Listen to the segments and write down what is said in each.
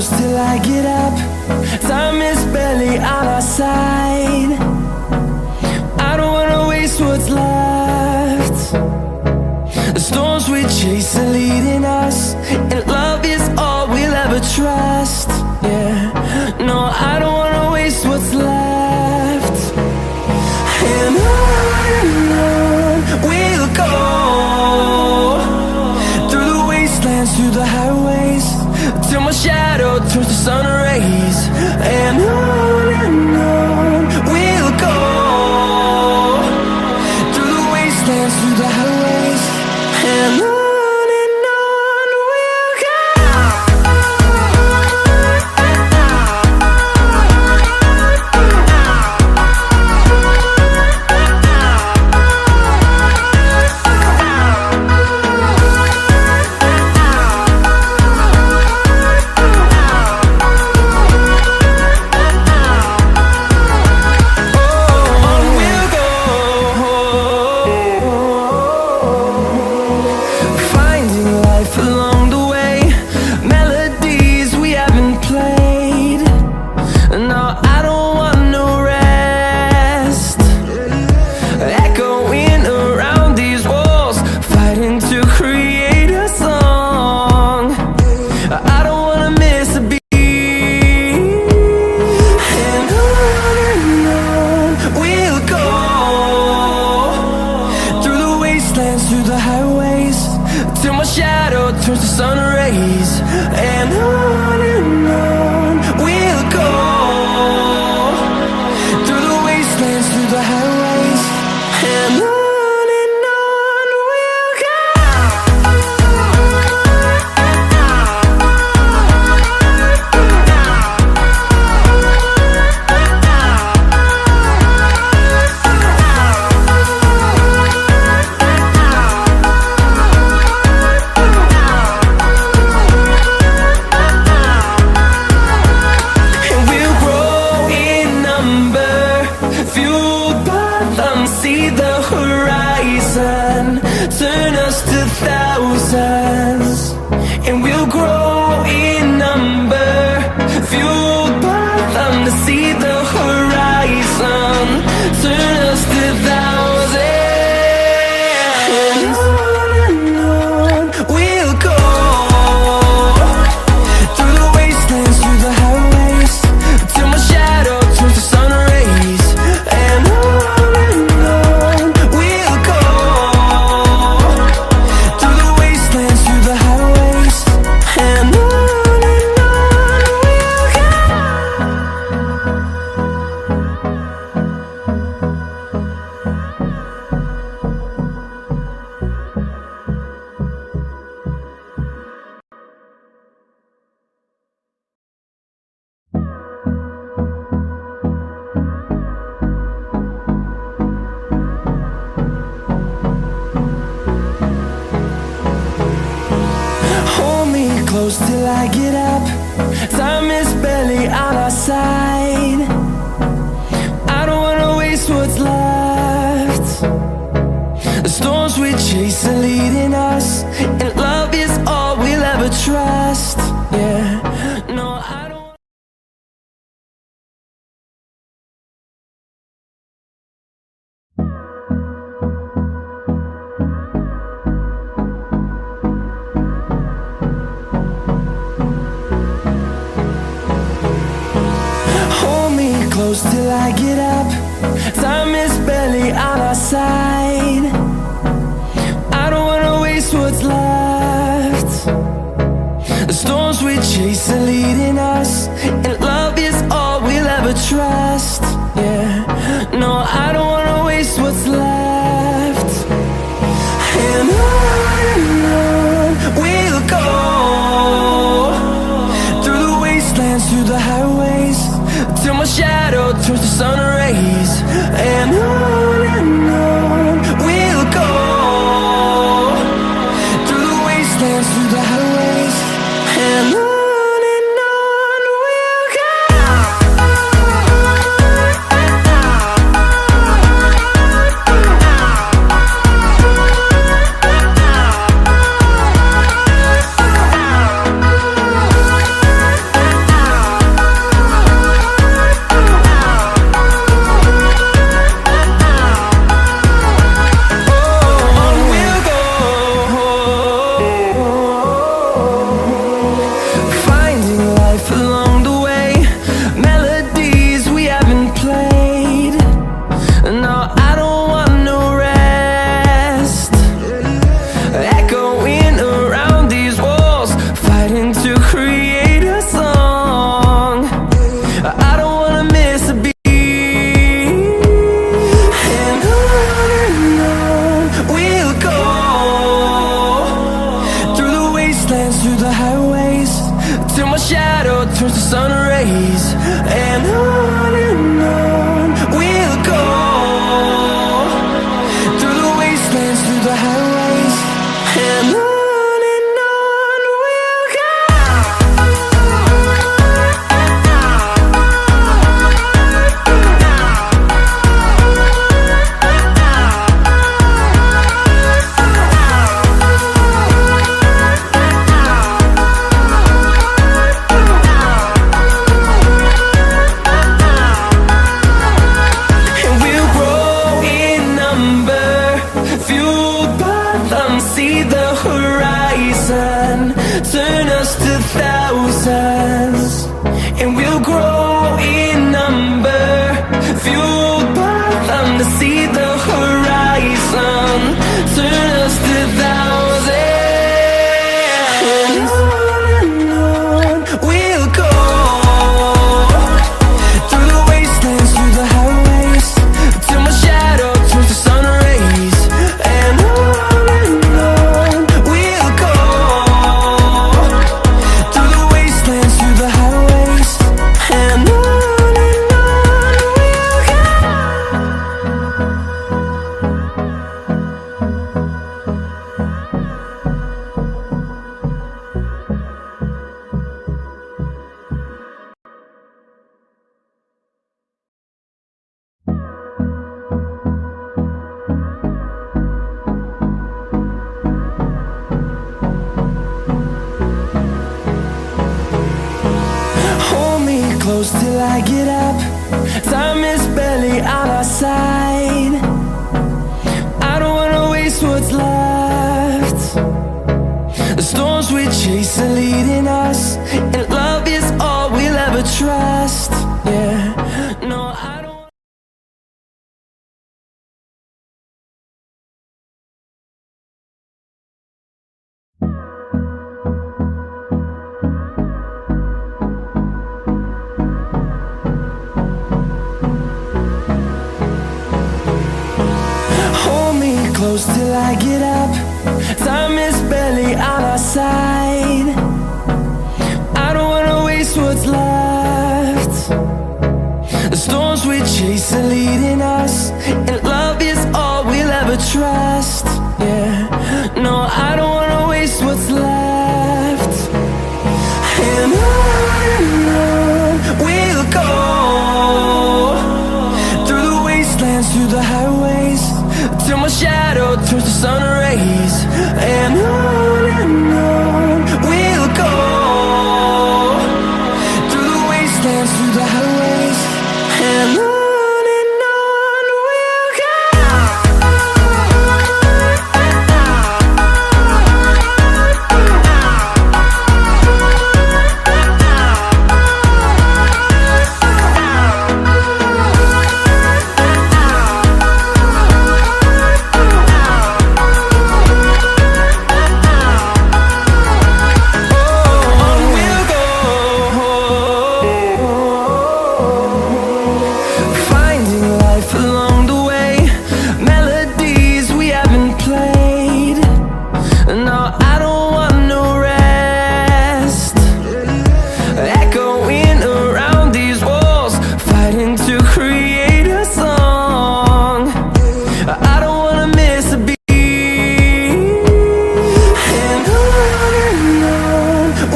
close till I get up. Time is barely on our side. I don't wanna waste what's left. The storms we chase are leading us, and love is all we'll ever trust. Yeah, no, I don't wanna waste what's left. And on we'll go, through the wastelands, through the highways, till my shadow turns to sun rays. And on we'll go, through the wastelands, through the highways, and on. Through the highways, till my shadow turns to sun rays. And on we'll go, through the wastelands, through the highways, and on we'll go. See the horizon, turn us to thousands, and we'll grow in number, fueled by them. To see the horizon, turn us to thousands, and on we'll go, through the wastelands, through the highways, till my shadow turns to sun rays. And close till I get up. Time is barely on our side. I don't wanna waste what's left. The storms we chase are leading us, and love is all we'll ever trust. Yeah, no, I don't. Close till I get up. Time is barely on our side. I don't wanna waste what's left. The storms we chase are leading us, and love is all we'll ever trust. Yeah, no, I don't wanna waste what's left. And on we'll go, through the wastelands, through the highways, till my shadow turns to sun rays. And on we'll go, through the wastelands, through the highways, and on. miss a beat. And on we'll go, through the wastelands, through the highways, till my shadow turns to sun rays. And on we'll go, through the wastelands, through the highways, and on we'll go. See the horizon, turn us to thousands, and we'll grow in number, fueled by them. To see the horizon, turn us to thousands, and on we'll go, through the wastelands, through the highways, till my shadow turns to sun rays. And close till I get up. Time is barely on our side. I don't wanna waste what's left. The storms we chase are leading us, and love is all we'll ever trust. Yeah, no, I don't. Close till I get up. Time is barely on our side. I don't wanna waste what's left. The storms we chase are leading us, and love is all we'll ever trust. Yeah, no, I don't wanna waste what's left. And on we'll go, through the wastelands, through the highways, till my shadow turns to sun rays. And on we'll go, through the wastelands, through the highways, and on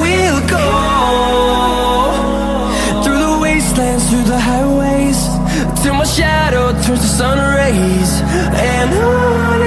we'll go. Through the highways, till my shadow turns to sun rays. And on